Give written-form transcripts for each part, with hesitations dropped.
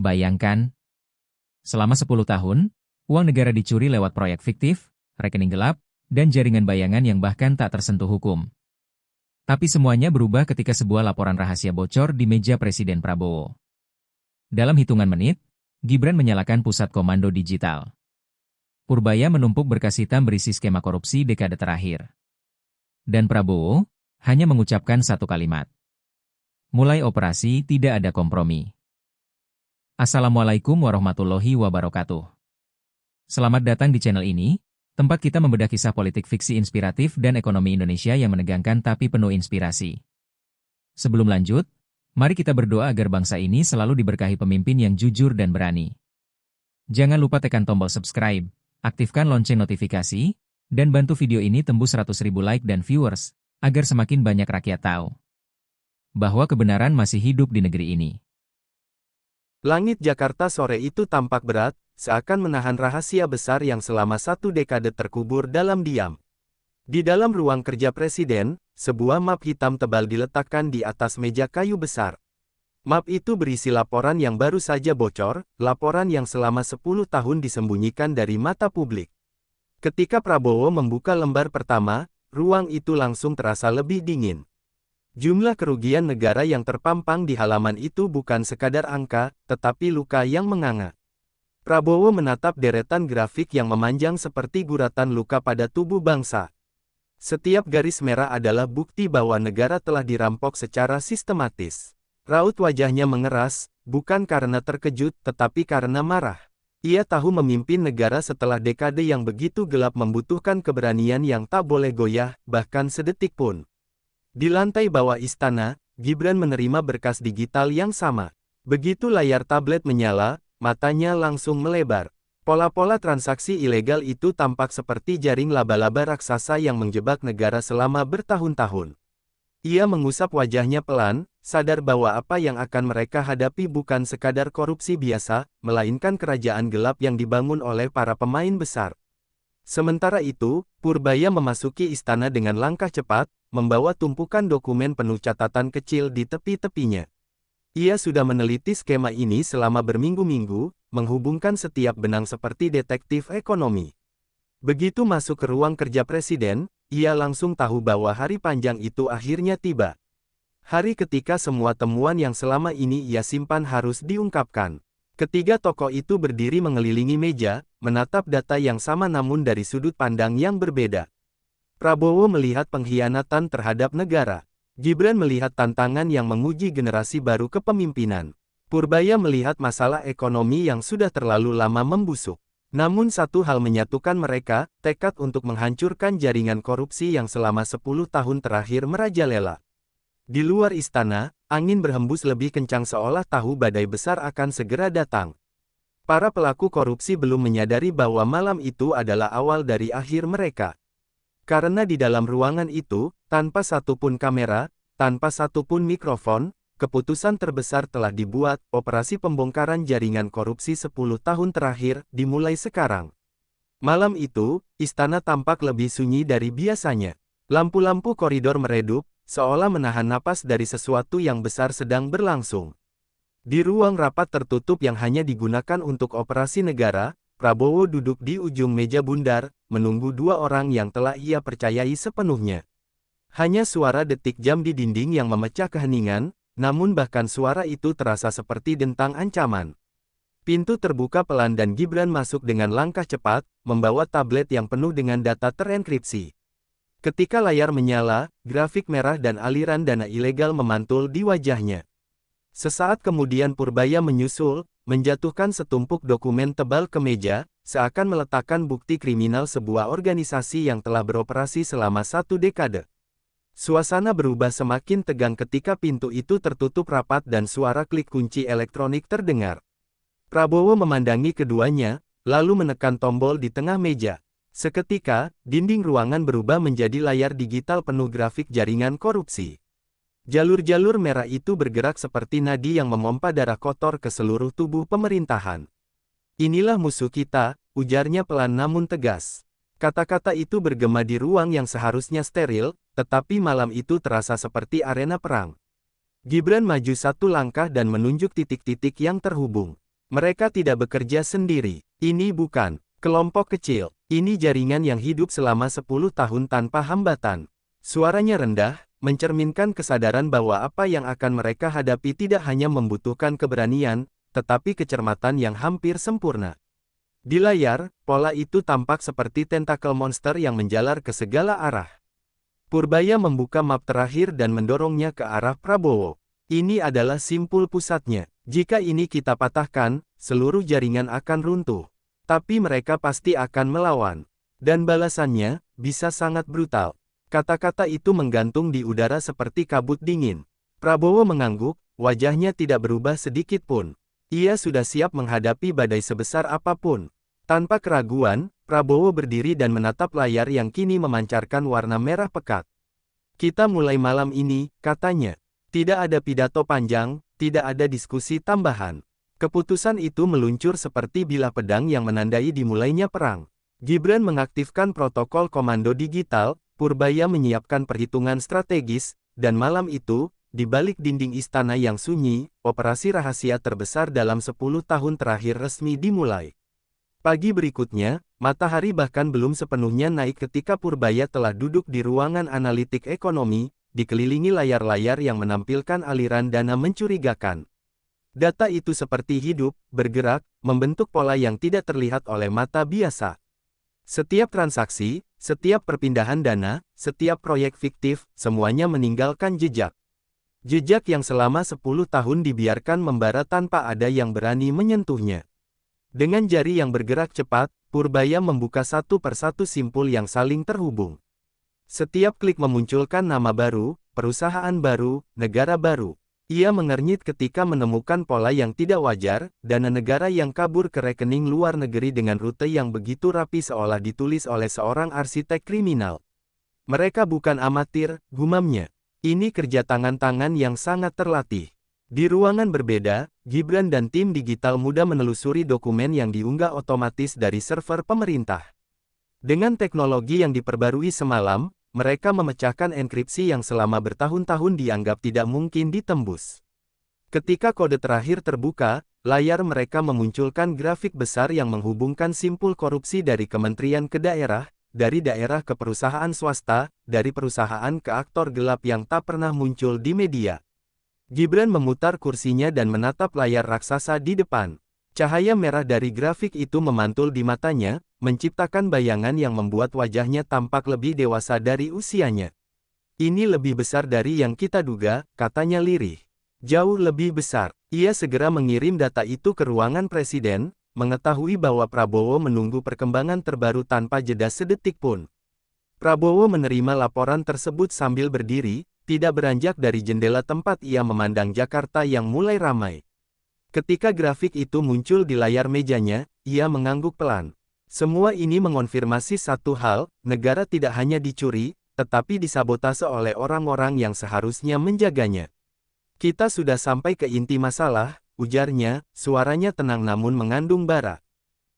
Bayangkan, selama 10 tahun, uang negara dicuri lewat proyek fiktif, rekening gelap, dan jaringan bayangan yang bahkan tak tersentuh hukum. Tapi semuanya berubah ketika sebuah laporan rahasia bocor di meja Presiden Prabowo. Dalam hitungan menit, Gibran menyalakan pusat komando digital. Purbaya menumpuk berkas hitam berisi skema korupsi dekade terakhir. Dan Prabowo hanya mengucapkan satu kalimat. Mulai operasi tidak ada kompromi. Assalamualaikum warahmatullahi wabarakatuh. Selamat datang di channel ini, tempat kita membedah kisah politik fiksi inspiratif dan ekonomi Indonesia yang menegangkan tapi penuh inspirasi. Sebelum lanjut, mari kita berdoa agar bangsa ini selalu diberkahi pemimpin yang jujur dan berani. Jangan lupa tekan tombol subscribe, aktifkan lonceng notifikasi, dan bantu video ini tembus 100.000 like dan viewers, agar semakin banyak rakyat tahu bahwa kebenaran masih hidup di negeri ini. Langit Jakarta sore itu tampak berat, seakan menahan rahasia besar yang selama 1 dekade terkubur dalam diam. Di dalam ruang kerja Presiden, sebuah map hitam tebal diletakkan di atas meja kayu besar. Map itu berisi laporan yang baru saja bocor, laporan yang selama 10 tahun disembunyikan dari mata publik. Ketika Prabowo membuka lembar pertama, ruang itu langsung terasa lebih dingin. Jumlah kerugian negara yang terpampang di halaman itu bukan sekadar angka, tetapi luka yang menganga. Prabowo menatap deretan grafik yang memanjang seperti guratan luka pada tubuh bangsa. Setiap garis merah adalah bukti bahwa negara telah dirampok secara sistematis. Raut wajahnya mengeras, bukan karena terkejut, tetapi karena marah. Ia tahu memimpin negara setelah dekade yang begitu gelap membutuhkan keberanian yang tak boleh goyah, bahkan sedetik pun. Di lantai bawah istana, Gibran menerima berkas digital yang sama. Begitu layar tablet menyala, matanya langsung melebar. Pola-pola transaksi ilegal itu tampak seperti jaring laba-laba raksasa yang menjebak negara selama bertahun-tahun. Ia mengusap wajahnya pelan, sadar bahwa apa yang akan mereka hadapi bukan sekadar korupsi biasa, melainkan kerajaan gelap yang dibangun oleh para pemain besar. Sementara itu, Purbaya memasuki istana dengan langkah cepat, membawa tumpukan dokumen penuh catatan kecil di tepi-tepinya. Ia sudah meneliti skema ini selama berminggu-minggu, menghubungkan setiap benang seperti detektif ekonomi. Begitu masuk ke ruang kerja Presiden, ia langsung tahu bahwa hari panjang itu akhirnya tiba. Hari ketika semua temuan yang selama ini ia simpan harus diungkapkan. Ketiga tokoh itu berdiri mengelilingi meja, menatap data yang sama namun dari sudut pandang yang berbeda. Prabowo melihat pengkhianatan terhadap negara. Gibran melihat tantangan yang menguji generasi baru kepemimpinan. Purbaya melihat masalah ekonomi yang sudah terlalu lama membusuk. Namun satu hal menyatukan mereka, tekad untuk menghancurkan jaringan korupsi yang selama 10 tahun terakhir merajalela. Di luar istana, angin berhembus lebih kencang seolah tahu badai besar akan segera datang. Para pelaku korupsi belum menyadari bahwa malam itu adalah awal dari akhir mereka. Karena di dalam ruangan itu, tanpa satupun kamera, tanpa satupun mikrofon, keputusan terbesar telah dibuat, operasi pembongkaran jaringan korupsi 10 tahun terakhir, dimulai sekarang. Malam itu, istana tampak lebih sunyi dari biasanya. Lampu-lampu koridor meredup, seolah menahan napas dari sesuatu yang besar sedang berlangsung. Di ruang rapat tertutup yang hanya digunakan untuk operasi negara, Prabowo duduk di ujung meja bundar, menunggu dua orang yang telah ia percayai sepenuhnya. Hanya suara detik jam di dinding yang memecah keheningan, namun bahkan suara itu terasa seperti dentang ancaman. Pintu terbuka pelan dan Gibran masuk dengan langkah cepat, membawa tablet yang penuh dengan data terenkripsi. Ketika layar menyala, grafik merah dan aliran dana ilegal memantul di wajahnya. Sesaat kemudian Purbaya menyusul, menjatuhkan setumpuk dokumen tebal ke meja, seakan meletakkan bukti kriminal sebuah organisasi yang telah beroperasi selama 1 dekade. Suasana berubah semakin tegang ketika pintu itu tertutup rapat dan suara klik kunci elektronik terdengar. Prabowo memandangi keduanya, lalu menekan tombol di tengah meja. Seketika, dinding ruangan berubah menjadi layar digital penuh grafik jaringan korupsi. Jalur-jalur merah itu bergerak seperti nadi yang memompa darah kotor ke seluruh tubuh pemerintahan. "Inilah musuh kita," ujarnya pelan namun tegas. Kata-kata itu bergema di ruang yang seharusnya steril, tetapi malam itu terasa seperti arena perang. Gibran maju satu langkah dan menunjuk titik-titik yang terhubung. Mereka tidak bekerja sendiri. Ini bukan kelompok kecil. Ini jaringan yang hidup selama 10 tahun tanpa hambatan. Suaranya rendah, mencerminkan kesadaran bahwa apa yang akan mereka hadapi tidak hanya membutuhkan keberanian, tetapi kecermatan yang hampir sempurna. Di layar, pola itu tampak seperti tentakel monster yang menjalar ke segala arah. Purbaya membuka map terakhir dan mendorongnya ke arah Prabowo. Ini adalah simpul pusatnya. Jika ini kita patahkan, seluruh jaringan akan runtuh. Tapi mereka pasti akan melawan. Dan balasannya, bisa sangat brutal. Kata-kata itu menggantung di udara seperti kabut dingin. Prabowo mengangguk, wajahnya tidak berubah sedikit pun. Ia sudah siap menghadapi badai sebesar apapun. Tanpa keraguan, Prabowo berdiri dan menatap layar yang kini memancarkan warna merah pekat. Kita mulai malam ini, katanya. Tidak ada pidato panjang, tidak ada diskusi tambahan. Keputusan itu meluncur seperti bilah pedang yang menandai dimulainya perang. Gibran mengaktifkan protokol komando digital, Purbaya menyiapkan perhitungan strategis, dan malam itu, di balik dinding istana yang sunyi, operasi rahasia terbesar dalam 10 tahun terakhir resmi dimulai. Pagi berikutnya, matahari bahkan belum sepenuhnya naik ketika Purbaya telah duduk di ruangan analitik ekonomi, dikelilingi layar-layar yang menampilkan aliran dana mencurigakan. Data itu seperti hidup, bergerak, membentuk pola yang tidak terlihat oleh mata biasa. Setiap transaksi, setiap perpindahan dana, setiap proyek fiktif, semuanya meninggalkan jejak. Jejak yang selama 10 tahun dibiarkan membara tanpa ada yang berani menyentuhnya. Dengan jari yang bergerak cepat, Purbaya membuka satu persatu simpul yang saling terhubung. Setiap klik memunculkan nama baru, perusahaan baru, negara baru. Ia mengernyit ketika menemukan pola yang tidak wajar, dana negara yang kabur ke rekening luar negeri dengan rute yang begitu rapi seolah ditulis oleh seorang arsitek kriminal. Mereka bukan amatir, gumamnya. Ini kerja tangan-tangan yang sangat terlatih. Di ruangan berbeda, Gibran dan tim digital muda menelusuri dokumen yang diunggah otomatis dari server pemerintah. Dengan teknologi yang diperbarui semalam, mereka memecahkan enkripsi yang selama bertahun-tahun dianggap tidak mungkin ditembus. Ketika kode terakhir terbuka, layar mereka memunculkan grafik besar yang menghubungkan simpul korupsi dari kementerian ke daerah, dari daerah ke perusahaan swasta, dari perusahaan ke aktor gelap yang tak pernah muncul di media. Gibran memutar kursinya dan menatap layar raksasa di depan. Cahaya merah dari grafik itu memantul di matanya, menciptakan bayangan yang membuat wajahnya tampak lebih dewasa dari usianya. Ini lebih besar dari yang kita duga, katanya lirih. Jauh lebih besar. Ia segera mengirim data itu ke ruangan presiden, mengetahui bahwa Prabowo menunggu perkembangan terbaru tanpa jeda sedetik pun. Prabowo menerima laporan tersebut sambil berdiri, tidak beranjak dari jendela tempat ia memandang Jakarta yang mulai ramai. Ketika grafik itu muncul di layar mejanya, ia mengangguk pelan. Semua ini mengonfirmasi satu hal, negara tidak hanya dicuri, tetapi disabotase oleh orang-orang yang seharusnya menjaganya. Kita sudah sampai ke inti masalah, ujarnya, suaranya tenang namun mengandung bara.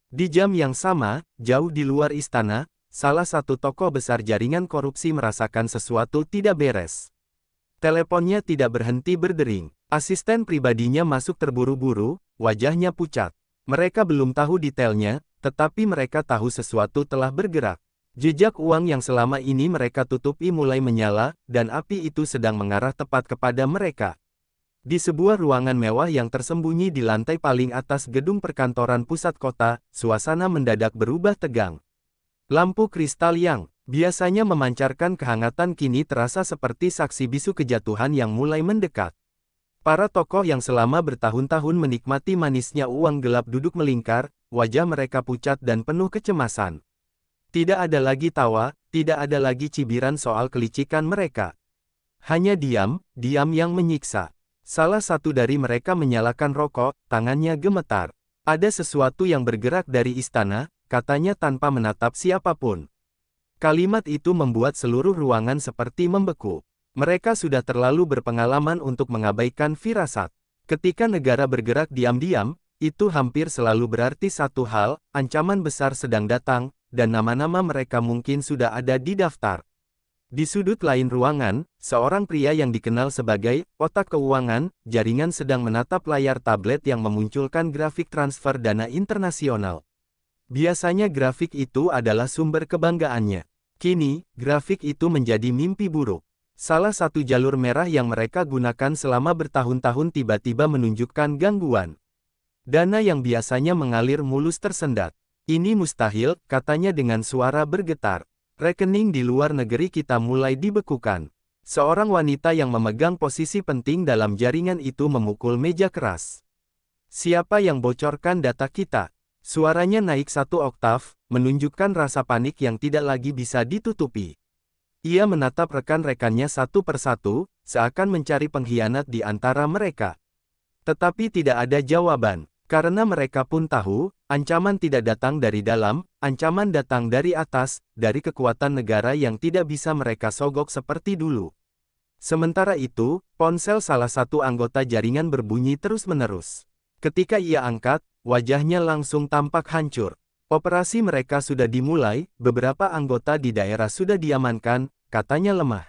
Di jam yang sama, jauh di luar istana, salah satu tokoh besar jaringan korupsi merasakan sesuatu tidak beres. Teleponnya tidak berhenti berdering. Asisten pribadinya masuk terburu-buru, wajahnya pucat. Mereka belum tahu detailnya, tetapi mereka tahu sesuatu telah bergerak. Jejak uang yang selama ini mereka tutupi mulai menyala, dan api itu sedang mengarah tepat kepada mereka. Di sebuah ruangan mewah yang tersembunyi di lantai paling atas gedung perkantoran pusat kota, suasana mendadak berubah tegang. Lampu kristal yang biasanya memancarkan kehangatan kini terasa seperti saksi bisu kejatuhan yang mulai mendekat. Para tokoh yang selama bertahun-tahun menikmati manisnya uang gelap duduk melingkar, wajah mereka pucat dan penuh kecemasan. Tidak ada lagi tawa, tidak ada lagi cibiran soal kelicikan mereka. Hanya diam yang menyiksa. Salah satu dari mereka menyalakan rokok, tangannya gemetar. Ada sesuatu yang bergerak dari istana, katanya tanpa menatap siapapun. Kalimat itu membuat seluruh ruangan seperti membeku. Mereka sudah terlalu berpengalaman untuk mengabaikan firasat. Ketika negara bergerak diam-diam, itu hampir selalu berarti satu hal, ancaman besar sedang datang, dan nama-nama mereka mungkin sudah ada di daftar. Di sudut lain ruangan, seorang pria yang dikenal sebagai otak keuangan jaringan sedang menatap layar tablet yang memunculkan grafik transfer dana internasional. Biasanya grafik itu adalah sumber kebanggaannya. Kini, grafik itu menjadi mimpi buruk. Salah satu jalur merah yang mereka gunakan selama bertahun-tahun tiba-tiba menunjukkan gangguan. Dana yang biasanya mengalir mulus tersendat. Ini mustahil, katanya dengan suara bergetar. Rekening di luar negeri kita mulai dibekukan. Seorang wanita yang memegang posisi penting dalam jaringan itu memukul meja keras. Siapa yang bocorkan data kita? Suaranya naik satu oktav, menunjukkan rasa panik yang tidak lagi bisa ditutupi. Ia menatap rekan-rekannya satu persatu, seakan mencari pengkhianat di antara mereka. Tetapi tidak ada jawaban. Karena mereka pun tahu, ancaman tidak datang dari dalam, ancaman datang dari atas, dari kekuatan negara yang tidak bisa mereka sogok seperti dulu. Sementara itu, ponsel salah satu anggota jaringan berbunyi terus-menerus. Ketika ia angkat, wajahnya langsung tampak hancur. Operasi mereka sudah dimulai, beberapa anggota di daerah sudah diamankan, katanya lemah.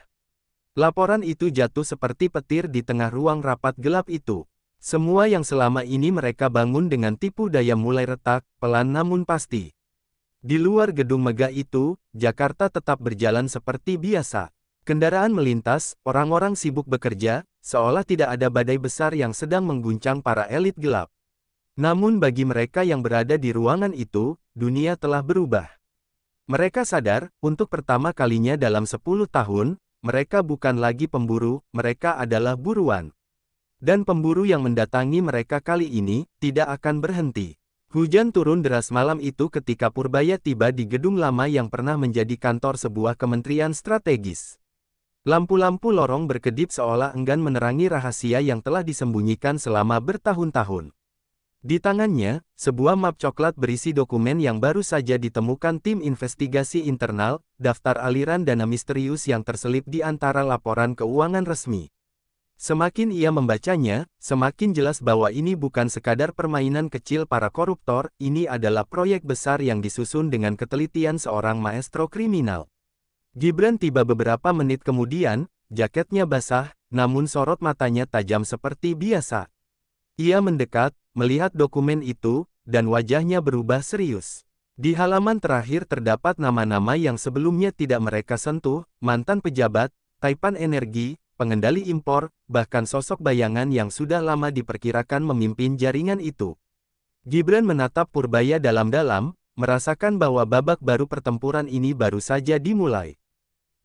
Laporan itu jatuh seperti petir di tengah ruang rapat gelap itu. Semua yang selama ini mereka bangun dengan tipu daya mulai retak, pelan namun pasti. Di luar gedung megah itu, Jakarta tetap berjalan seperti biasa. Kendaraan melintas, orang-orang sibuk bekerja, seolah tidak ada badai besar yang sedang mengguncang para elit gelap. Namun bagi mereka yang berada di ruangan itu, dunia telah berubah. Mereka sadar, untuk pertama kalinya dalam 10 tahun, mereka bukan lagi pemburu, mereka adalah buruan. Dan pemburu yang mendatangi mereka kali ini, tidak akan berhenti. Hujan turun deras malam itu ketika Purbaya tiba di gedung lama yang pernah menjadi kantor sebuah kementerian strategis. Lampu-lampu lorong berkedip seolah enggan menerangi rahasia yang telah disembunyikan selama bertahun-tahun. Di tangannya, sebuah map coklat berisi dokumen yang baru saja ditemukan tim investigasi internal, daftar aliran dana misterius yang terselip di antara laporan keuangan resmi. Semakin ia membacanya, semakin jelas bahwa ini bukan sekadar permainan kecil para koruptor, ini adalah proyek besar yang disusun dengan ketelitian seorang maestro kriminal. Gibran tiba beberapa menit kemudian, jaketnya basah, namun sorot matanya tajam seperti biasa. Ia mendekat, melihat dokumen itu, dan wajahnya berubah serius. Di halaman terakhir terdapat nama-nama yang sebelumnya tidak mereka sentuh, mantan pejabat, Taipan Energi, pengendali impor, bahkan sosok bayangan yang sudah lama diperkirakan memimpin jaringan itu. Gibran menatap Purbaya dalam-dalam, merasakan bahwa babak baru pertempuran ini baru saja dimulai.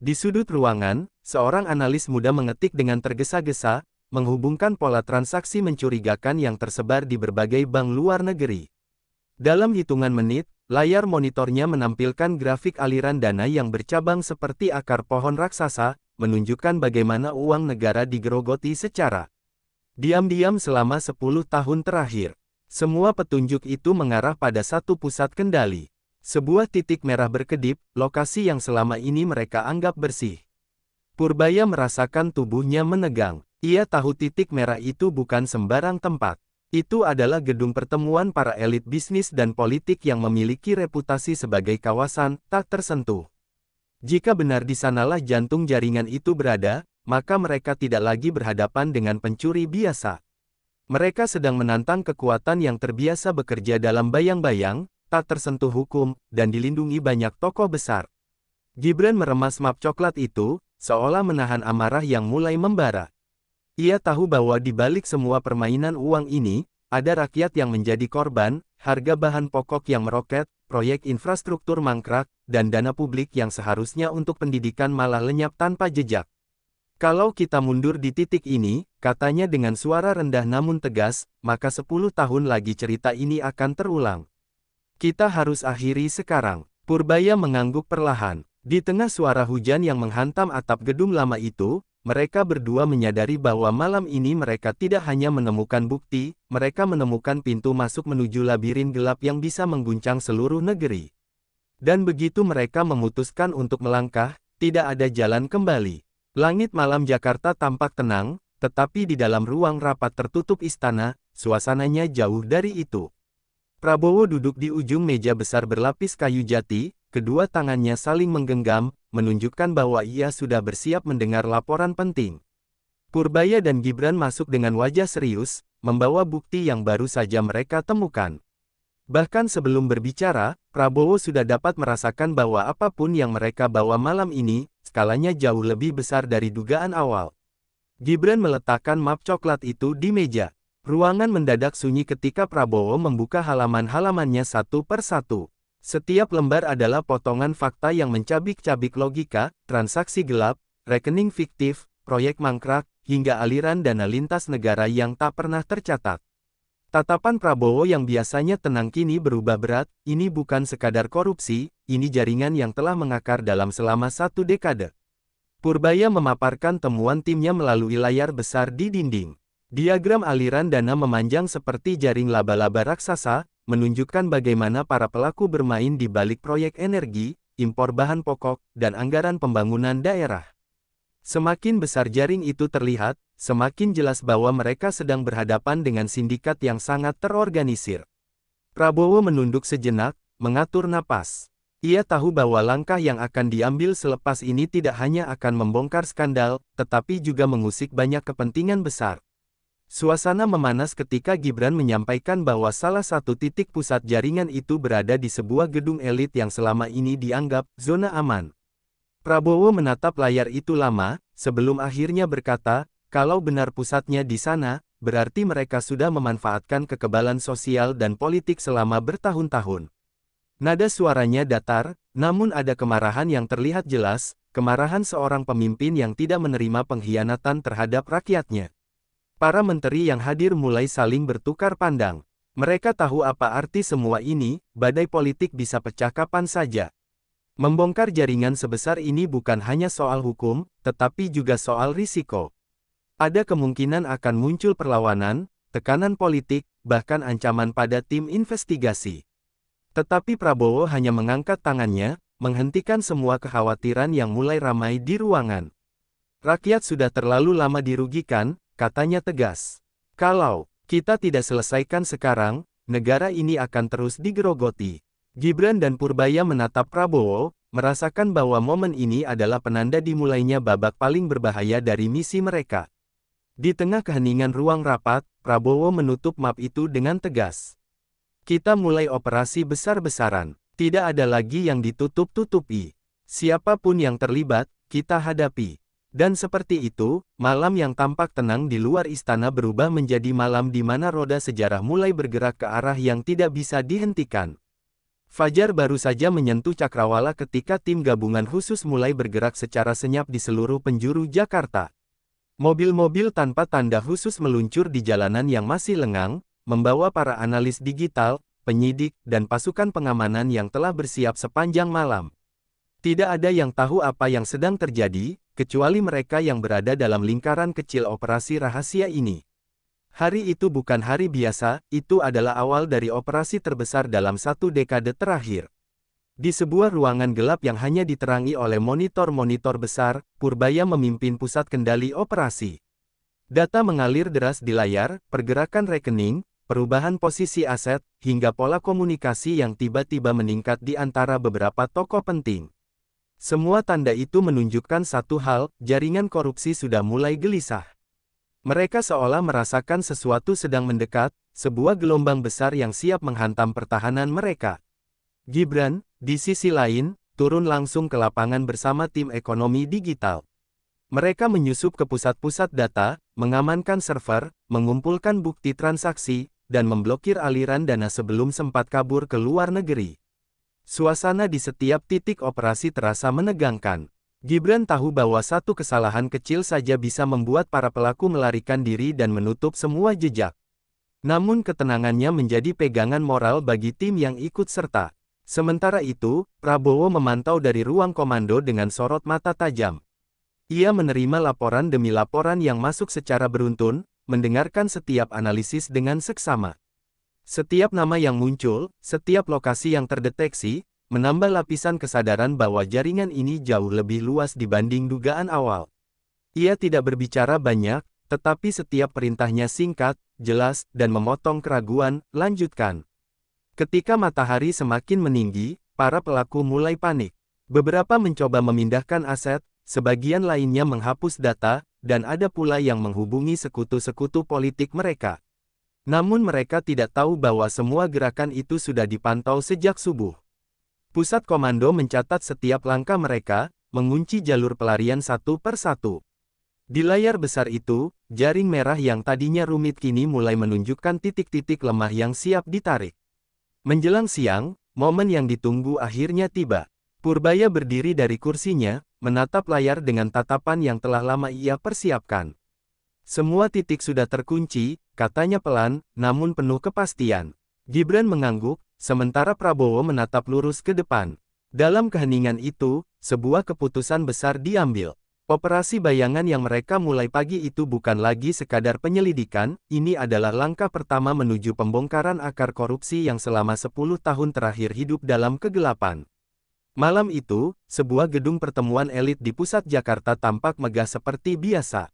Di sudut ruangan, seorang analis muda mengetik dengan tergesa-gesa, menghubungkan pola transaksi mencurigakan yang tersebar di berbagai bank luar negeri. Dalam hitungan menit, layar monitornya menampilkan grafik aliran dana yang bercabang seperti akar pohon raksasa, menunjukkan bagaimana uang negara digerogoti secara diam-diam selama 10 tahun terakhir. Semua petunjuk itu mengarah pada satu pusat kendali. Sebuah titik merah berkedip, lokasi yang selama ini mereka anggap bersih. Purbaya merasakan tubuhnya menegang. Ia tahu titik merah itu bukan sembarang tempat. Itu adalah gedung pertemuan para elit bisnis dan politik yang memiliki reputasi sebagai kawasan tak tersentuh. Jika benar di sanalah jantung jaringan itu berada, maka mereka tidak lagi berhadapan dengan pencuri biasa. Mereka sedang menantang kekuatan yang terbiasa bekerja dalam bayang-bayang, tak tersentuh hukum, dan dilindungi banyak tokoh besar. Gibran meremas map coklat itu, seolah menahan amarah yang mulai membara. Ia tahu bahwa di balik semua permainan uang ini, ada rakyat yang menjadi korban, harga bahan pokok yang meroket, proyek infrastruktur mangkrak, dan dana publik yang seharusnya untuk pendidikan malah lenyap tanpa jejak. Kalau kita mundur di titik ini, katanya dengan suara rendah namun tegas, maka 10 tahun lagi cerita ini akan terulang. Kita harus akhiri sekarang. Purbaya mengangguk perlahan. Di tengah suara hujan yang menghantam atap gedung lama itu, mereka berdua menyadari bahwa malam ini mereka tidak hanya menemukan bukti, mereka menemukan pintu masuk menuju labirin gelap yang bisa mengguncang seluruh negeri. Dan begitu mereka memutuskan untuk melangkah, tidak ada jalan kembali. Langit malam Jakarta tampak tenang, tetapi di dalam ruang rapat tertutup istana, suasananya jauh dari itu. Prabowo duduk di ujung meja besar berlapis kayu jati, kedua tangannya saling menggenggam, menunjukkan bahwa ia sudah bersiap mendengar laporan penting. Purbaya dan Gibran masuk dengan wajah serius, membawa bukti yang baru saja mereka temukan. Bahkan sebelum berbicara, Prabowo sudah dapat merasakan bahwa apapun yang mereka bawa malam ini, skalanya jauh lebih besar dari dugaan awal. Gibran meletakkan map coklat itu di meja. Ruangan mendadak sunyi ketika Prabowo membuka halaman-halamannya satu per satu. Setiap lembar adalah potongan fakta yang mencabik-cabik logika, transaksi gelap, rekening fiktif, proyek mangkrak, hingga aliran dana lintas negara yang tak pernah tercatat. Tatapan Prabowo yang biasanya tenang kini berubah berat, ini bukan sekadar korupsi, ini jaringan yang telah mengakar dalam selama 1 dekade. Purbaya memaparkan temuan timnya melalui layar besar di dinding. Diagram aliran dana memanjang seperti jaring laba-laba raksasa, menunjukkan bagaimana para pelaku bermain di balik proyek energi, impor bahan pokok, dan anggaran pembangunan daerah. Semakin besar jaring itu terlihat, semakin jelas bahwa mereka sedang berhadapan dengan sindikat yang sangat terorganisir. Prabowo menunduk sejenak, mengatur napas. Ia tahu bahwa langkah yang akan diambil selepas ini tidak hanya akan membongkar skandal, tetapi juga mengusik banyak kepentingan besar. Suasana memanas ketika Gibran menyampaikan bahwa salah satu titik pusat jaringan itu berada di sebuah gedung elit yang selama ini dianggap zona aman. Prabowo menatap layar itu lama, sebelum akhirnya berkata, kalau benar pusatnya di sana, berarti mereka sudah memanfaatkan kekebalan sosial dan politik selama bertahun-tahun. Nada suaranya datar, namun ada kemarahan yang terlihat jelas, kemarahan seorang pemimpin yang tidak menerima pengkhianatan terhadap rakyatnya. Para menteri yang hadir mulai saling bertukar pandang. Mereka tahu apa arti semua ini, badai politik bisa pecah kapan saja. Membongkar jaringan sebesar ini bukan hanya soal hukum, tetapi juga soal risiko. Ada kemungkinan akan muncul perlawanan, tekanan politik, bahkan ancaman pada tim investigasi. Tetapi Prabowo hanya mengangkat tangannya, menghentikan semua kekhawatiran yang mulai ramai di ruangan. Rakyat sudah terlalu lama dirugikan, katanya tegas. Kalau kita tidak selesaikan sekarang, negara ini akan terus digerogoti. Gibran dan Purbaya menatap Prabowo, merasakan bahwa momen ini adalah penanda dimulainya babak paling berbahaya dari misi mereka. Di tengah keheningan ruang rapat, Prabowo menutup map itu dengan tegas. Kita mulai operasi besar-besaran. Tidak ada lagi yang ditutup-tutupi. Siapapun yang terlibat, kita hadapi. Dan seperti itu, malam yang tampak tenang di luar istana berubah menjadi malam di mana roda sejarah mulai bergerak ke arah yang tidak bisa dihentikan. Fajar baru saja menyentuh cakrawala ketika tim gabungan khusus mulai bergerak secara senyap di seluruh penjuru Jakarta. Mobil-mobil tanpa tanda khusus meluncur di jalanan yang masih lengang, membawa para analis digital, penyidik, dan pasukan pengamanan yang telah bersiap sepanjang malam. Tidak ada yang tahu apa yang sedang terjadi, kecuali mereka yang berada dalam lingkaran kecil operasi rahasia ini. Hari itu bukan hari biasa, itu adalah awal dari operasi terbesar dalam 1 dekade terakhir. Di sebuah ruangan gelap yang hanya diterangi oleh monitor-monitor besar, Purbaya memimpin pusat kendali operasi. Data mengalir deras di layar, pergerakan rekening, perubahan posisi aset, hingga pola komunikasi yang tiba-tiba meningkat di antara beberapa tokoh penting. Semua tanda itu menunjukkan satu hal, jaringan korupsi sudah mulai gelisah. Mereka seolah merasakan sesuatu sedang mendekat, sebuah gelombang besar yang siap menghantam pertahanan mereka. Gibran, di sisi lain, turun langsung ke lapangan bersama tim ekonomi digital. Mereka menyusup ke pusat-pusat data, mengamankan server, mengumpulkan bukti transaksi, dan memblokir aliran dana sebelum sempat kabur ke luar negeri. Suasana di setiap titik operasi terasa menegangkan. Gibran tahu bahwa satu kesalahan kecil saja bisa membuat para pelaku melarikan diri dan menutup semua jejak. Namun ketenangannya menjadi pegangan moral bagi tim yang ikut serta. Sementara itu, Prabowo memantau dari ruang komando dengan sorot mata tajam. Ia menerima laporan demi laporan yang masuk secara beruntun, mendengarkan setiap analisis dengan seksama. Setiap nama yang muncul, setiap lokasi yang terdeteksi, menambah lapisan kesadaran bahwa jaringan ini jauh lebih luas dibanding dugaan awal. Ia tidak berbicara banyak, tetapi setiap perintahnya singkat, jelas, dan memotong keraguan. Lanjutkan. Ketika matahari semakin meninggi, para pelaku mulai panik. Beberapa mencoba memindahkan aset, sebagian lainnya menghapus data, dan ada pula yang menghubungi sekutu-sekutu politik mereka. Namun mereka tidak tahu bahwa semua gerakan itu sudah dipantau sejak subuh. Pusat Komando mencatat setiap langkah mereka, mengunci jalur pelarian satu per satu. Di layar besar itu, jaring merah yang tadinya rumit kini mulai menunjukkan titik-titik lemah yang siap ditarik. Menjelang siang, momen yang ditunggu akhirnya tiba. Purbaya berdiri dari kursinya, menatap layar dengan tatapan yang telah lama ia persiapkan. Semua titik sudah terkunci, katanya pelan, namun penuh kepastian. Gibran mengangguk, sementara Prabowo menatap lurus ke depan. Dalam keheningan itu, sebuah keputusan besar diambil. Operasi bayangan yang mereka mulai pagi itu bukan lagi sekadar penyelidikan, ini adalah langkah pertama menuju pembongkaran akar korupsi yang selama 10 tahun terakhir hidup dalam kegelapan. Malam itu, sebuah gedung pertemuan elit di pusat Jakarta tampak megah seperti biasa.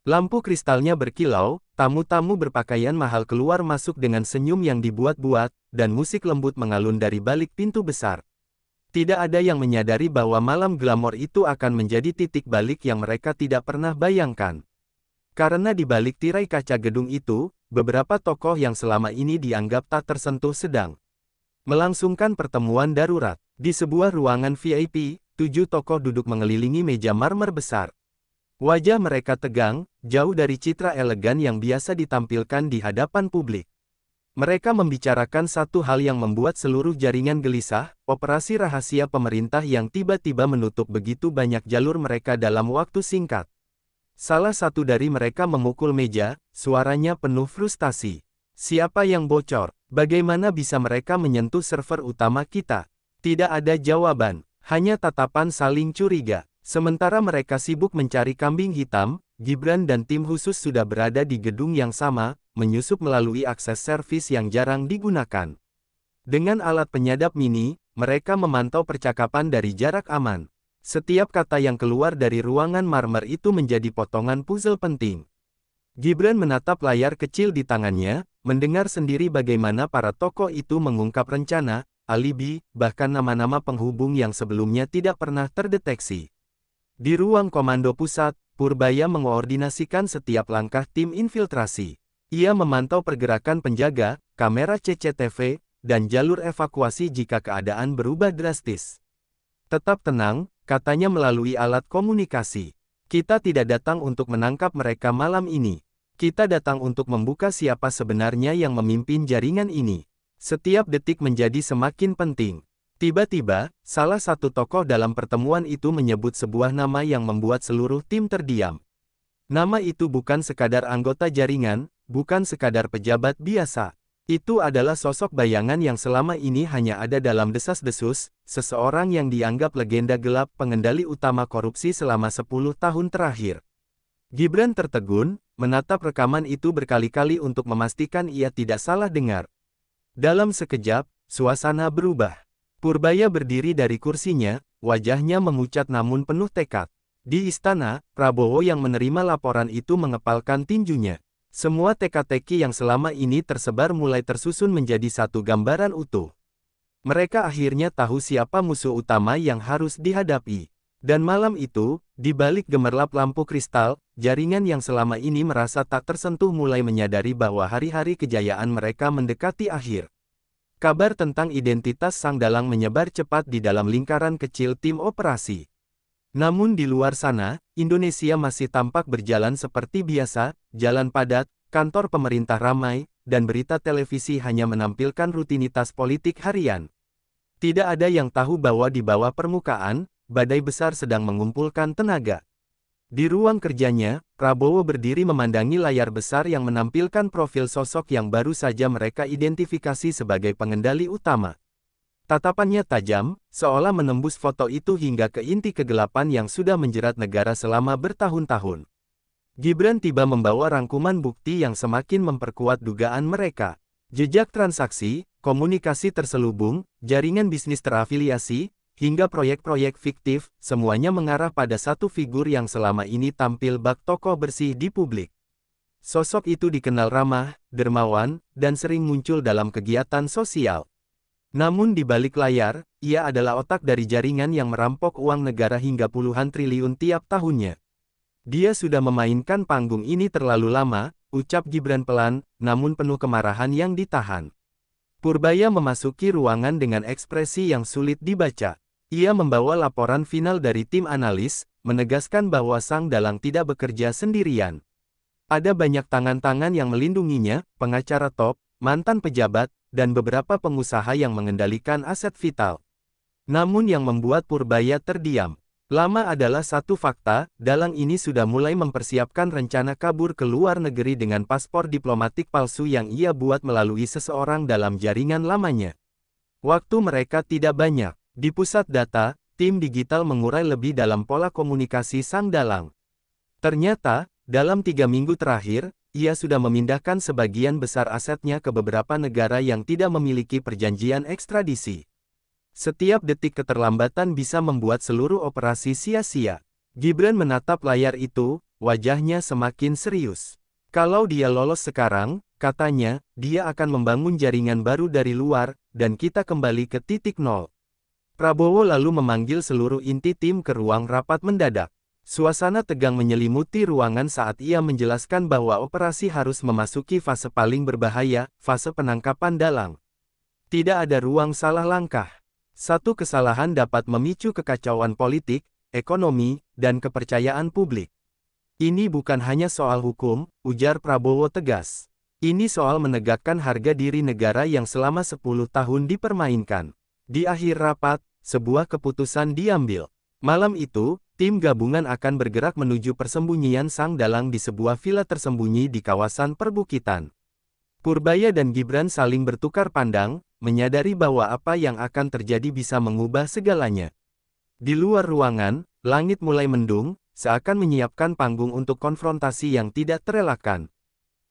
Lampu kristalnya berkilau, tamu-tamu berpakaian mahal keluar masuk dengan senyum yang dibuat-buat, dan musik lembut mengalun dari balik pintu besar. Tidak ada yang menyadari bahwa malam glamor itu akan menjadi titik balik yang mereka tidak pernah bayangkan. Karena di balik tirai kaca gedung itu, beberapa tokoh yang selama ini dianggap tak tersentuh sedang melangsungkan pertemuan darurat. Di sebuah ruangan VIP, 7 tokoh duduk mengelilingi meja marmer besar. Wajah mereka tegang, jauh dari citra elegan yang biasa ditampilkan di hadapan publik. Mereka membicarakan satu hal yang membuat seluruh jaringan gelisah, operasi rahasia pemerintah yang tiba-tiba menutup begitu banyak jalur mereka dalam waktu singkat. Salah satu dari mereka memukul meja, suaranya penuh frustasi. Siapa yang bocor? Bagaimana bisa mereka menyentuh server utama kita? Tidak ada jawaban, hanya tatapan saling curiga. Sementara mereka sibuk mencari kambing hitam, Gibran dan tim khusus sudah berada di gedung yang sama, menyusup melalui akses servis yang jarang digunakan. Dengan alat penyadap mini, mereka memantau percakapan dari jarak aman. Setiap kata yang keluar dari ruangan marmer itu menjadi potongan puzzle penting. Gibran menatap layar kecil di tangannya, mendengar sendiri bagaimana para tokoh itu mengungkap rencana, alibi, bahkan nama-nama penghubung yang sebelumnya tidak pernah terdeteksi. Di ruang komando pusat, Purbaya mengoordinasikan setiap langkah tim infiltrasi. Ia memantau pergerakan penjaga, kamera CCTV, dan jalur evakuasi jika keadaan berubah drastis. Tetap tenang, katanya melalui alat komunikasi. Kita tidak datang untuk menangkap mereka malam ini. Kita datang untuk membuka siapa sebenarnya yang memimpin jaringan ini. Setiap detik menjadi semakin penting. Tiba-tiba, salah satu tokoh dalam pertemuan itu menyebut sebuah nama yang membuat seluruh tim terdiam. Nama itu bukan sekadar anggota jaringan, bukan sekadar pejabat biasa. Itu adalah sosok bayangan yang selama ini hanya ada dalam desas-desus, seseorang yang dianggap legenda gelap pengendali utama korupsi selama 10 tahun terakhir. Gibran tertegun, menatap rekaman itu berkali-kali untuk memastikan ia tidak salah dengar. Dalam sekejap, suasana berubah. Purbaya berdiri dari kursinya, wajahnya memucat namun penuh tekad. Di istana, Prabowo yang menerima laporan itu mengepalkan tinjunya. Semua teka-teki yang selama ini tersebar mulai tersusun menjadi satu gambaran utuh. Mereka akhirnya tahu siapa musuh utama yang harus dihadapi. Dan malam itu, di balik gemerlap lampu kristal, jaringan yang selama ini merasa tak tersentuh mulai menyadari bahwa hari-hari kejayaan mereka mendekati akhir. Kabar tentang identitas sang dalang menyebar cepat di dalam lingkaran kecil tim operasi. Namun di luar sana, Indonesia masih tampak berjalan seperti biasa, jalan padat, kantor pemerintah ramai, dan berita televisi hanya menampilkan rutinitas politik harian. Tidak ada yang tahu bahwa di bawah permukaan, badai besar sedang mengumpulkan tenaga. Di ruang kerjanya, Prabowo berdiri memandangi layar besar yang menampilkan profil sosok yang baru saja mereka identifikasi sebagai pengendali utama. Tatapannya tajam, seolah menembus foto itu hingga ke inti kegelapan yang sudah menjerat negara selama bertahun-tahun. Gibran tiba membawa rangkuman bukti yang semakin memperkuat dugaan mereka. Jejak transaksi, komunikasi terselubung, jaringan bisnis terafiliasi, hingga proyek-proyek fiktif, semuanya mengarah pada satu figur yang selama ini tampil bak tokoh bersih di publik. Sosok itu dikenal ramah, dermawan, dan sering muncul dalam kegiatan sosial. Namun di balik layar, ia adalah otak dari jaringan yang merampok uang negara hingga puluhan triliun tiap tahunnya. Dia sudah memainkan panggung ini terlalu lama, ucap Gibran pelan, namun penuh kemarahan yang ditahan. Purbaya memasuki ruangan dengan ekspresi yang sulit dibaca. Ia membawa laporan final dari tim analis, menegaskan bahwa Sang Dalang tidak bekerja sendirian. Ada banyak tangan-tangan yang melindunginya, pengacara top, mantan pejabat, dan beberapa pengusaha yang mengendalikan aset vital. Namun yang membuat Purbaya terdiam lama adalah satu fakta, Dalang ini sudah mulai mempersiapkan rencana kabur ke luar negeri dengan paspor diplomatik palsu yang ia buat melalui seseorang dalam jaringan lamanya. Waktu mereka tidak banyak. Di pusat data, tim digital mengurai lebih dalam pola komunikasi Sang Dalang. Ternyata, dalam 3 minggu terakhir, ia sudah memindahkan sebagian besar asetnya ke beberapa negara yang tidak memiliki perjanjian ekstradisi. Setiap detik keterlambatan bisa membuat seluruh operasi sia-sia. Gibran menatap layar itu, wajahnya semakin serius. Kalau dia lolos sekarang, katanya, dia akan membangun jaringan baru dari luar, dan kita kembali ke titik nol. Prabowo lalu memanggil seluruh inti tim ke ruang rapat mendadak. Suasana tegang menyelimuti ruangan saat ia menjelaskan bahwa operasi harus memasuki fase paling berbahaya, fase penangkapan Dalang. Tidak ada ruang salah langkah. Satu kesalahan dapat memicu kekacauan politik, ekonomi, dan kepercayaan publik. Ini bukan hanya soal hukum, ujar Prabowo tegas. Ini soal menegakkan harga diri negara yang selama 10 tahun dipermainkan. Di akhir rapat, sebuah keputusan diambil. Malam itu, tim gabungan akan bergerak menuju persembunyian Sang Dalang di sebuah villa tersembunyi di kawasan perbukitan. Purbaya dan Gibran saling bertukar pandang, menyadari bahwa apa yang akan terjadi bisa mengubah segalanya. Di luar ruangan, langit mulai mendung, seakan menyiapkan panggung untuk konfrontasi yang tidak terelakkan.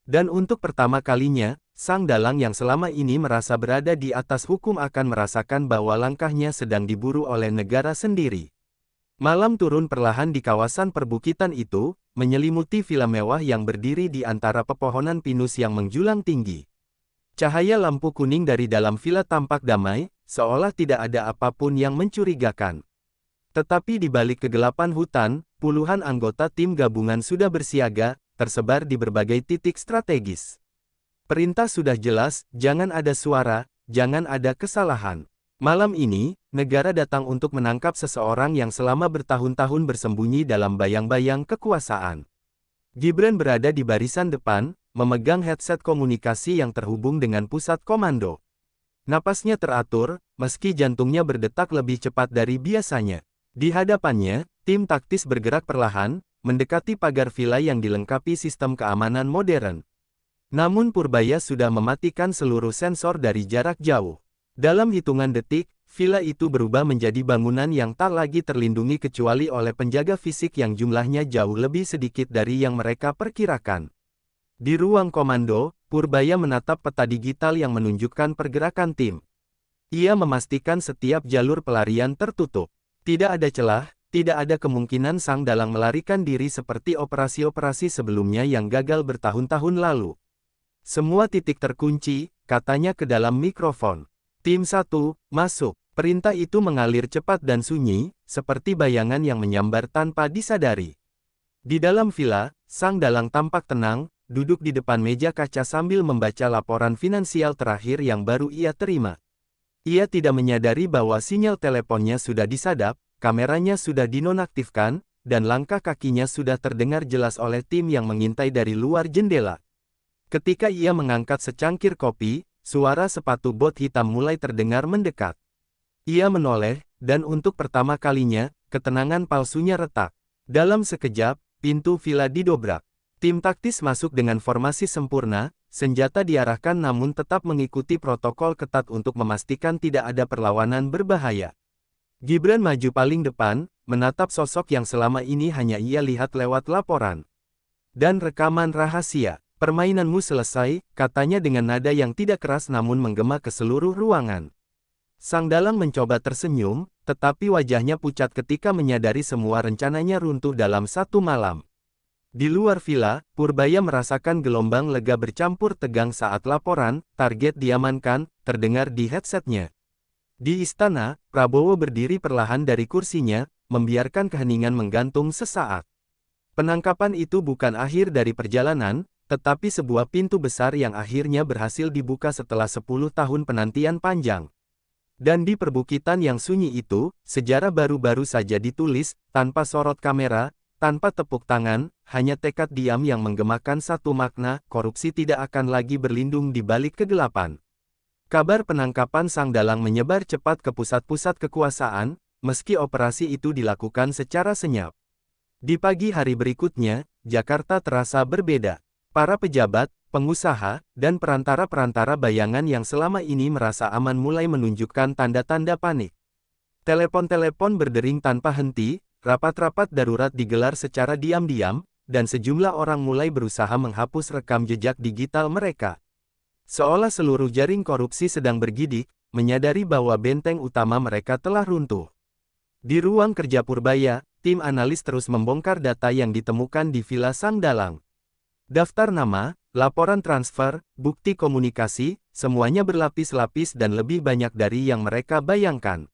Dan untuk pertama kalinya, Sang Dalang yang selama ini merasa berada di atas hukum akan merasakan bahwa langkahnya sedang diburu oleh negara sendiri. Malam turun perlahan di kawasan perbukitan itu, menyelimuti villa mewah yang berdiri di antara pepohonan pinus yang menjulang tinggi. Cahaya lampu kuning dari dalam villa tampak damai, seolah tidak ada apapun yang mencurigakan. Tetapi di balik kegelapan hutan, puluhan anggota tim gabungan sudah bersiaga, tersebar di berbagai titik strategis. Perintah sudah jelas, jangan ada suara, jangan ada kesalahan. Malam ini, negara datang untuk menangkap seseorang yang selama bertahun-tahun bersembunyi dalam bayang-bayang kekuasaan. Gibran berada di barisan depan, memegang headset komunikasi yang terhubung dengan pusat komando. Napasnya teratur, meski jantungnya berdetak lebih cepat dari biasanya. Di hadapannya, tim taktis bergerak perlahan, mendekati pagar villa yang dilengkapi sistem keamanan modern. Namun Purbaya sudah mematikan seluruh sensor dari jarak jauh. Dalam hitungan detik, villa itu berubah menjadi bangunan yang tak lagi terlindungi kecuali oleh penjaga fisik yang jumlahnya jauh lebih sedikit dari yang mereka perkirakan. Di ruang komando, Purbaya menatap peta digital yang menunjukkan pergerakan tim. Ia memastikan setiap jalur pelarian tertutup. Tidak ada celah, tidak ada kemungkinan Sang Dalang melarikan diri seperti operasi-operasi sebelumnya yang gagal bertahun-tahun lalu. Semua titik terkunci, katanya ke dalam mikrofon. Tim 1, masuk. Perintah itu mengalir cepat dan sunyi, seperti bayangan yang menyambar tanpa disadari. Di dalam villa, Sang Dalang tampak tenang, duduk di depan meja kaca sambil membaca laporan finansial terakhir yang baru ia terima. Ia tidak menyadari bahwa sinyal teleponnya sudah disadap, kameranya sudah dinonaktifkan, dan langkah kakinya sudah terdengar jelas oleh tim yang mengintai dari luar jendela. Ketika ia mengangkat secangkir kopi, suara sepatu bot hitam mulai terdengar mendekat. Ia menoleh, dan untuk pertama kalinya, ketenangan palsunya retak. Dalam sekejap, pintu villa didobrak. Tim taktis masuk dengan formasi sempurna, senjata diarahkan namun tetap mengikuti protokol ketat untuk memastikan tidak ada perlawanan berbahaya. Gibran maju paling depan, menatap sosok yang selama ini hanya ia lihat lewat laporan dan rekaman rahasia. Permainanmu selesai, katanya dengan nada yang tidak keras namun menggema ke seluruh ruangan. Sang Dalang mencoba tersenyum, tetapi wajahnya pucat ketika menyadari semua rencananya runtuh dalam satu malam. Di luar villa, Purbaya merasakan gelombang lega bercampur tegang saat laporan, target diamankan, terdengar di headsetnya. Di istana, Prabowo berdiri perlahan dari kursinya, membiarkan keheningan menggantung sesaat. Penangkapan itu bukan akhir dari perjalanan, tetapi sebuah pintu besar yang akhirnya berhasil dibuka setelah 10 tahun penantian panjang. Dan di perbukitan yang sunyi itu, sejarah baru-baru saja ditulis, tanpa sorot kamera, tanpa tepuk tangan, hanya tekad diam yang menggemakan satu makna, korupsi tidak akan lagi berlindung di balik kegelapan. Kabar penangkapan sang dalang menyebar cepat ke pusat-pusat kekuasaan, meski operasi itu dilakukan secara senyap. Di pagi hari berikutnya, Jakarta terasa berbeda. Para pejabat, pengusaha, dan perantara-perantara bayangan yang selama ini merasa aman mulai menunjukkan tanda-tanda panik. Telepon-telepon berdering tanpa henti, rapat-rapat darurat digelar secara diam-diam, dan sejumlah orang mulai berusaha menghapus rekam jejak digital mereka. Seolah seluruh jaring korupsi sedang bergidik, menyadari bahwa benteng utama mereka telah runtuh. Di ruang kerja Purbaya, tim analis terus membongkar data yang ditemukan di Villa Sang Dalang. Daftar nama, laporan transfer, bukti komunikasi, semuanya berlapis-lapis dan lebih banyak dari yang mereka bayangkan.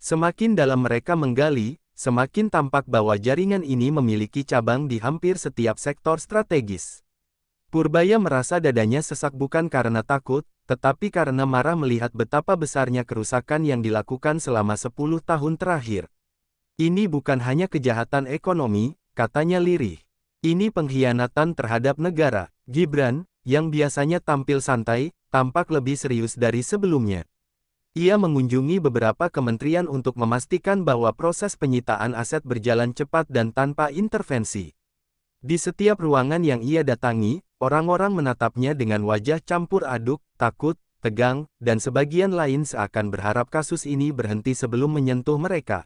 Semakin dalam mereka menggali, semakin tampak bahwa jaringan ini memiliki cabang di hampir setiap sektor strategis. Purbaya merasa dadanya sesak bukan karena takut, tetapi karena marah melihat betapa besarnya kerusakan yang dilakukan selama 10 tahun terakhir. Ini bukan hanya kejahatan ekonomi, katanya lirih. Ini pengkhianatan terhadap negara. Gibran, yang biasanya tampil santai, tampak lebih serius dari sebelumnya. Ia mengunjungi beberapa kementerian untuk memastikan bahwa proses penyitaan aset berjalan cepat dan tanpa intervensi. Di setiap ruangan yang ia datangi, orang-orang menatapnya dengan wajah campur aduk, takut, tegang, dan sebagian lain seakan berharap kasus ini berhenti sebelum menyentuh mereka.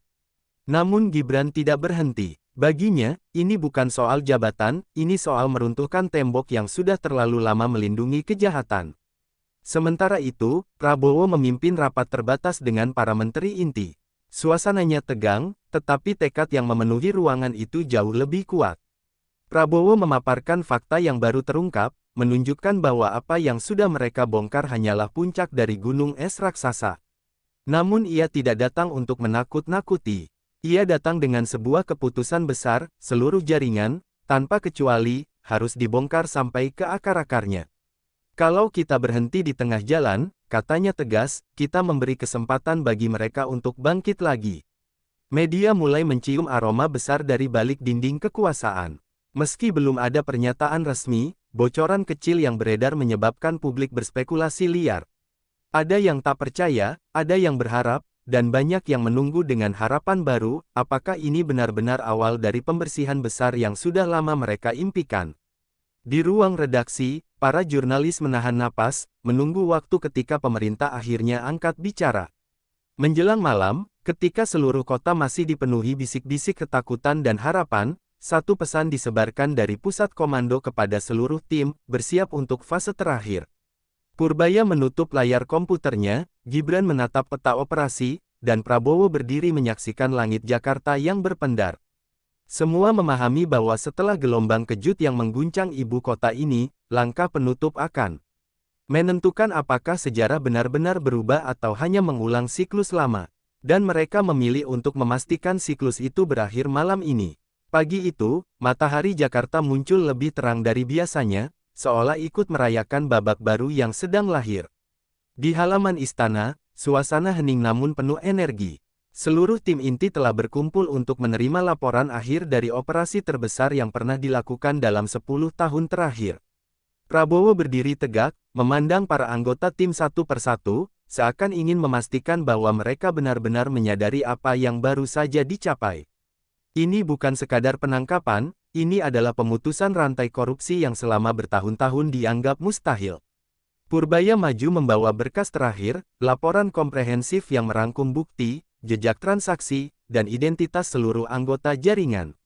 Namun Gibran tidak berhenti. Baginya, ini bukan soal jabatan, ini soal meruntuhkan tembok yang sudah terlalu lama melindungi kejahatan. Sementara itu, Prabowo memimpin rapat terbatas dengan para menteri inti. Suasananya tegang, tetapi tekad yang memenuhi ruangan itu jauh lebih kuat. Prabowo memaparkan fakta yang baru terungkap, menunjukkan bahwa apa yang sudah mereka bongkar hanyalah puncak dari gunung es raksasa. Namun ia tidak datang untuk menakut-nakuti. Ia datang dengan sebuah keputusan besar, seluruh jaringan, tanpa kecuali, harus dibongkar sampai ke akar-akarnya. Kalau kita berhenti di tengah jalan, katanya tegas, kita memberi kesempatan bagi mereka untuk bangkit lagi. Media mulai mencium aroma besar dari balik dinding kekuasaan. Meski belum ada pernyataan resmi, bocoran kecil yang beredar menyebabkan publik berspekulasi liar. Ada yang tak percaya, ada yang berharap, dan banyak yang menunggu dengan harapan baru, apakah ini benar-benar awal dari pembersihan besar yang sudah lama mereka impikan. Di ruang redaksi, para jurnalis menahan napas, menunggu waktu ketika pemerintah akhirnya angkat bicara. Menjelang malam, ketika seluruh kota masih dipenuhi bisik-bisik ketakutan dan harapan, satu pesan disebarkan dari pusat komando kepada seluruh tim, bersiap untuk fase terakhir. Purbaya menutup layar komputernya, Gibran menatap peta operasi, dan Prabowo berdiri menyaksikan langit Jakarta yang berpendar. Semua memahami bahwa setelah gelombang kejut yang mengguncang ibu kota ini, langkah penutup akan menentukan apakah sejarah benar-benar berubah atau hanya mengulang siklus lama. Dan mereka memilih untuk memastikan siklus itu berakhir malam ini. Pagi itu, matahari Jakarta muncul lebih terang dari biasanya, seolah ikut merayakan babak baru yang sedang lahir. Di halaman istana, suasana hening namun penuh energi. Seluruh tim inti telah berkumpul untuk menerima laporan akhir dari operasi terbesar yang pernah dilakukan dalam 10 tahun terakhir. Prabowo berdiri tegak, memandang para anggota tim satu persatu, seakan ingin memastikan bahwa mereka benar-benar menyadari apa yang baru saja dicapai. Ini bukan sekadar penangkapan, ini adalah pemutusan rantai korupsi yang selama bertahun-tahun dianggap mustahil. Purbaya maju membawa berkas terakhir, laporan komprehensif yang merangkum bukti, jejak transaksi, dan identitas seluruh anggota jaringan.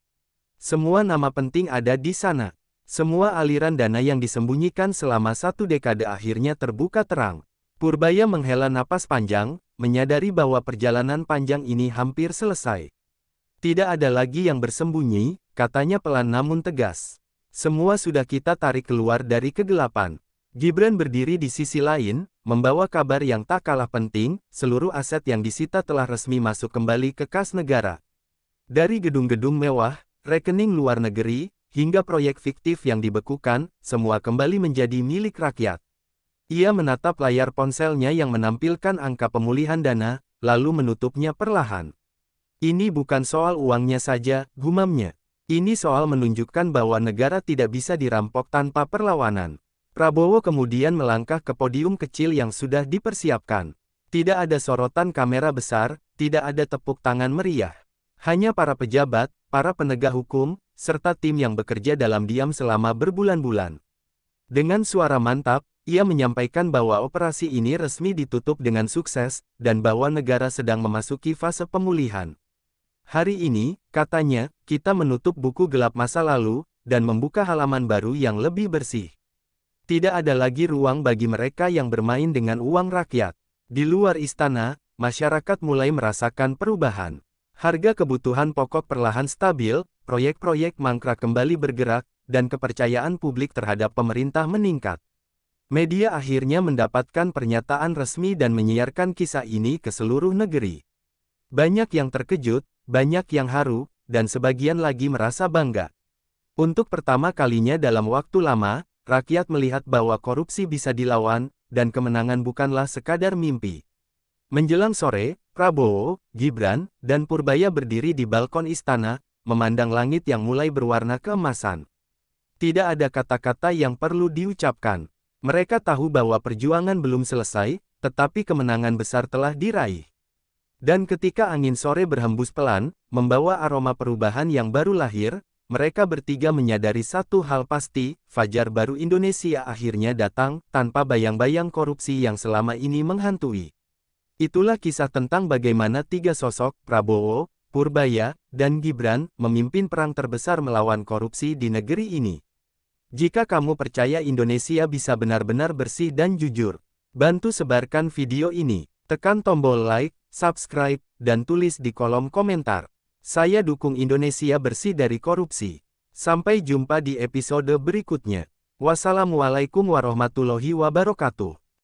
Semua nama penting ada di sana. Semua aliran dana yang disembunyikan selama 1 dekade akhirnya terbuka terang. Purbaya menghela napas panjang, menyadari bahwa perjalanan panjang ini hampir selesai. Tidak ada lagi yang bersembunyi, katanya pelan namun tegas. Semua sudah kita tarik keluar dari kegelapan. Gibran berdiri di sisi lain, membawa kabar yang tak kalah penting, seluruh aset yang disita telah resmi masuk kembali ke kas negara. Dari gedung-gedung mewah, rekening luar negeri, hingga proyek fiktif yang dibekukan, semua kembali menjadi milik rakyat. Ia menatap layar ponselnya yang menampilkan angka pemulihan dana, lalu menutupnya perlahan. Ini bukan soal uangnya saja, gumamnya. Ini soal menunjukkan bahwa negara tidak bisa dirampok tanpa perlawanan. Prabowo kemudian melangkah ke podium kecil yang sudah dipersiapkan. Tidak ada sorotan kamera besar, tidak ada tepuk tangan meriah. Hanya para pejabat, para penegak hukum, serta tim yang bekerja dalam diam selama berbulan-bulan. Dengan suara mantap, ia menyampaikan bahwa operasi ini resmi ditutup dengan sukses, dan bahwa negara sedang memasuki fase pemulihan. Hari ini, katanya, kita menutup buku gelap masa lalu, dan membuka halaman baru yang lebih bersih. Tidak ada lagi ruang bagi mereka yang bermain dengan uang rakyat. Di luar istana, masyarakat mulai merasakan perubahan. Harga kebutuhan pokok perlahan stabil, proyek-proyek mangkrak kembali bergerak, dan kepercayaan publik terhadap pemerintah meningkat. Media akhirnya mendapatkan pernyataan resmi dan menyiarkan kisah ini ke seluruh negeri. Banyak yang terkejut, banyak yang haru, dan sebagian lagi merasa bangga. Untuk pertama kalinya dalam waktu lama, rakyat melihat bahwa korupsi bisa dilawan, dan kemenangan bukanlah sekadar mimpi. Menjelang sore, Prabowo, Gibran, dan Purbaya berdiri di balkon istana, memandang langit yang mulai berwarna keemasan. Tidak ada kata-kata yang perlu diucapkan. Mereka tahu bahwa perjuangan belum selesai, tetapi kemenangan besar telah diraih. Dan ketika angin sore berhembus pelan, membawa aroma perubahan yang baru lahir, mereka bertiga menyadari satu hal pasti, fajar baru Indonesia akhirnya datang, tanpa bayang-bayang korupsi yang selama ini menghantui. Itulah kisah tentang bagaimana tiga sosok, Prabowo, Purbaya, dan Gibran, memimpin perang terbesar melawan korupsi di negeri ini. Jika kamu percaya Indonesia bisa benar-benar bersih dan jujur, bantu sebarkan video ini. Tekan tombol like, subscribe, dan tulis di kolom komentar. Saya dukung Indonesia bersih dari korupsi. Sampai jumpa di episode berikutnya. Wassalamualaikum warahmatullahi wabarakatuh.